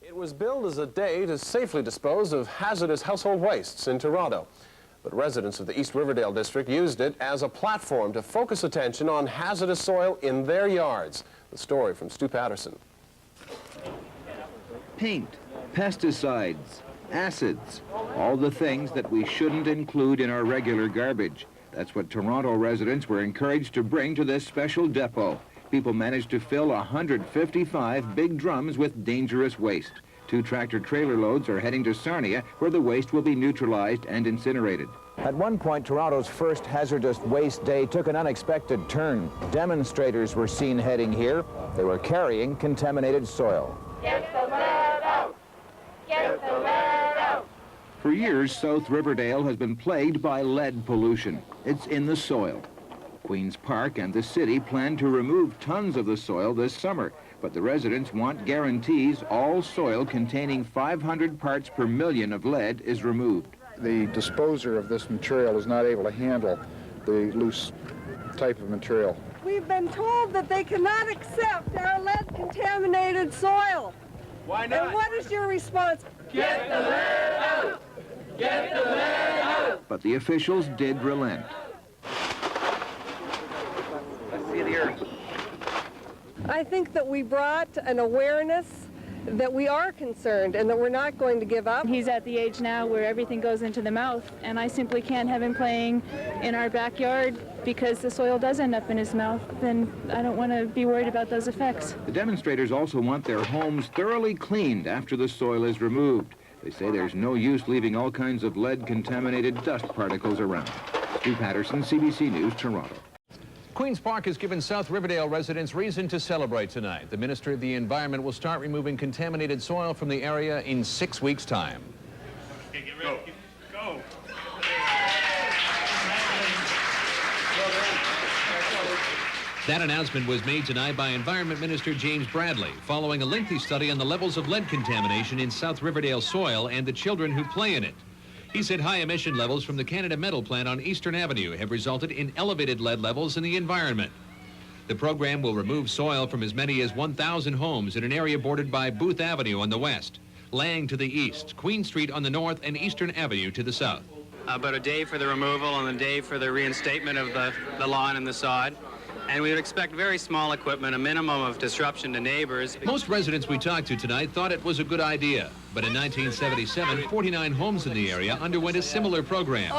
It was billed as a day to safely dispose of hazardous household wastes in Toronto. But residents of the East Riverdale district used it as a platform to focus attention on hazardous soil in their yards. The story from Stu Patterson. Paint, pesticides, acids, all the things that we shouldn't include in our regular garbage. That's what Toronto residents were encouraged to bring to this special depot. People managed to fill 155 big drums with dangerous waste. 2 tractor-trailer loads are heading to Sarnia, where the waste will be neutralized and incinerated. At one point, Toronto's first hazardous waste day took an unexpected turn. Demonstrators were seen heading here. They were carrying contaminated soil. Get the lead out! Get the lead out! For years, South Riverdale has been plagued by lead pollution. It's in the soil. Queen's Park and the city plan to remove tons of the soil this summer, but the residents want guarantees all soil containing 500 parts per million of lead is removed. The disposer of this material is not able to handle the loose type of material. We've been told that they cannot accept our lead-contaminated soil. Why not? And what is your response? Get the lead out! Get the lead out! But the officials did relent. I think that we brought an awareness that we are concerned and that we're not going to give up. He's at the age now where everything goes into the mouth, and I simply can't have him playing in our backyard because the soil does end up in his mouth, and I don't want to be worried about those effects. The demonstrators also want their homes thoroughly cleaned after the soil is removed. They say there's no use leaving all kinds of lead-contaminated dust particles around. Stu Patterson, CBC News, Toronto. Queen's Park has given South Riverdale residents reason to celebrate tonight. The Ministry of the Environment will start removing contaminated soil from the area in 6 weeks' time. Okay, get ready. Go. That announcement was made tonight by Environment Minister James Bradley, following a lengthy study on the levels of lead contamination in South Riverdale soil and the children who play in it. He said high emission levels from the Canada Metal plant on Eastern Avenue have resulted in elevated lead levels in the environment. The program will remove soil from as many as 1,000 homes in an area bordered by Booth Avenue on the west, Lang to the east, Queen Street on the north, and Eastern Avenue to the south. About a day for the removal and a day for the reinstatement of the lawn and the sod. And we would expect very small equipment, a minimum of disruption to neighbors. Most residents we talked to tonight thought it was a good idea. But in 1977, 49 homes in the area underwent a similar program.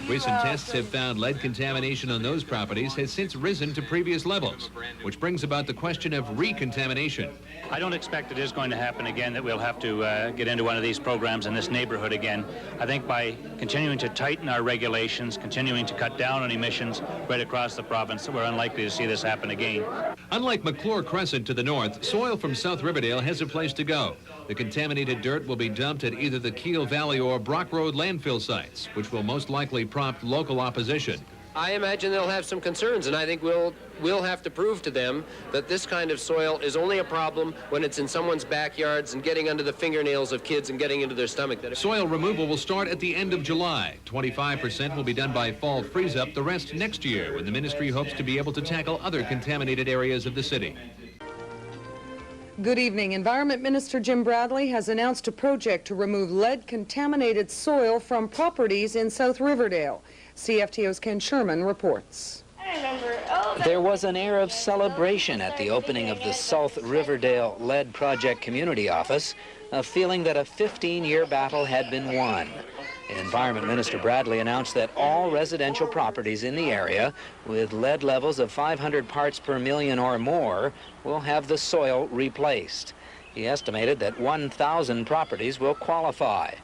Recent tests have found lead contamination on those properties has since risen to previous levels, which brings about the question of recontamination. I don't expect it is going to happen again, that we'll have to get into one of these programs in this neighborhood again. I think by continuing to tighten our regulations, continuing to cut down on emissions right across the province, we're unlikely to see this happen again. Unlike McClure Crescent to the north, soil from South Riverdale has a place to go. The contaminated dirt will be dumped at either the Keel Valley or Brock Road landfill sites, which will most likely prompt local opposition. I imagine they'll have some concerns, and I think we'll have to prove to them that this kind of soil is only a problem when it's in someone's backyards and getting under the fingernails of kids and getting into their stomach. Soil removal will start at the end of July. 25% will be done by fall freeze-up, the rest next year, when the ministry hopes to be able to tackle other contaminated areas of the city. Good evening. Environment Minister Jim Bradley has announced a project to remove lead-contaminated soil from properties in South Riverdale. CFTO's Ken Sherman reports. There was an air of celebration at the opening of the South Riverdale Lead Project Community Office, a feeling that a 15-year battle had been won. Environment Minister Bradley announced that all residential properties in the area with lead levels of 500 parts per million or more will have the soil replaced. He estimated that 1,000 properties will qualify.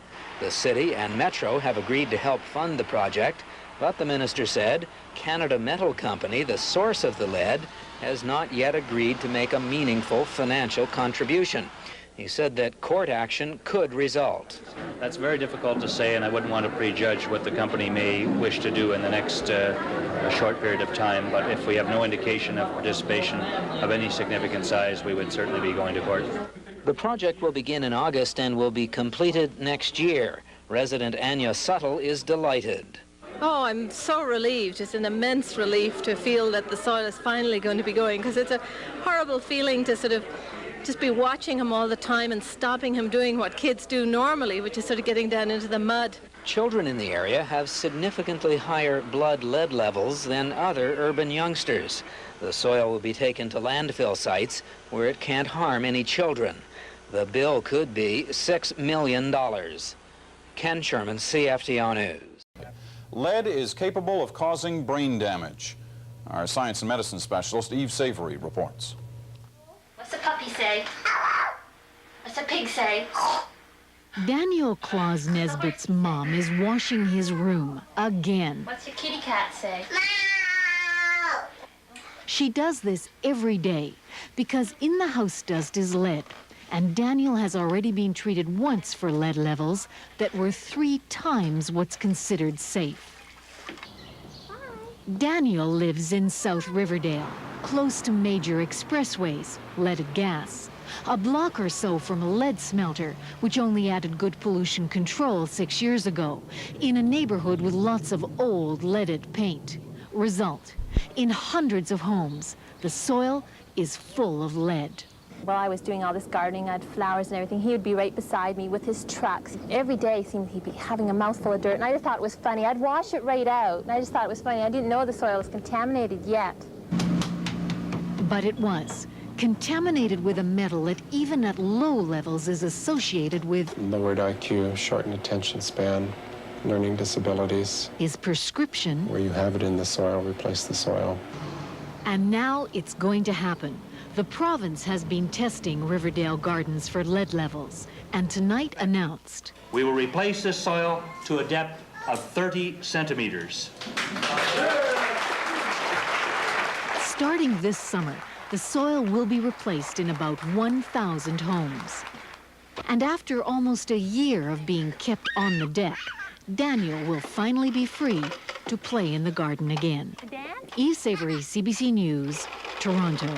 The city and Metro have agreed to help fund the project, but the minister said Canada Metal Company, the source of the lead, has not yet agreed to make a meaningful financial contribution. He said that court action could result. That's very difficult to say, and I wouldn't want to prejudge what the company may wish to do in the next short period of time, but if we have no indication of participation of any significant size, we would certainly be going to court. The project will begin in August and will be completed next year. Resident Anya Suttle is delighted. Oh, I'm so relieved. It's an immense relief to feel that the soil is finally going to be going, because it's a horrible feeling to sort of just be watching him all the time and stopping him doing what kids do normally, which is sort of getting down into the mud. Children in the area have significantly higher blood lead levels than other urban youngsters. The soil will be taken to landfill sites where it can't harm any children. The bill could be $6 million. Ken Sherman, CFTO News. Lead is capable of causing brain damage. Our science and medicine specialist, Eve Savory, reports. What's a puppy say? What's a pig say? Daniel Claus Nesbitt's mom is washing his room again. What's your kitty cat say? She does this every day because in the house dust is lead, and Daniel has already been treated once for lead levels that were 3 times what's considered safe. Daniel lives in South Riverdale, close to major expressways, leaded gas. A block or so from a lead smelter, which only added good pollution control 6 years ago, in a neighborhood with lots of old leaded paint. Result, in hundreds of homes, the soil is full of lead. While I was doing all this gardening, I had flowers and everything, he would be right beside me with his trucks. Every day seemed he'd be having a mouthful of dirt, and I just thought it was funny. I'd wash it right out, and I just thought it was funny. I didn't know the soil was contaminated yet. But it was. Contaminated with a metal that even at low levels is associated with lowered IQ, shortened attention span, learning disabilities. His prescription. Where you have it in the soil, replace the soil. And now it's going to happen. The province has been testing Riverdale gardens for lead levels, and tonight announced. We will replace this soil to a depth of 30 centimeters. Starting this summer, the soil will be replaced in about 1,000 homes. And after almost a year of being kept on the deck, Daniel will finally be free to play in the garden again. Eve Savory, CBC News, Toronto.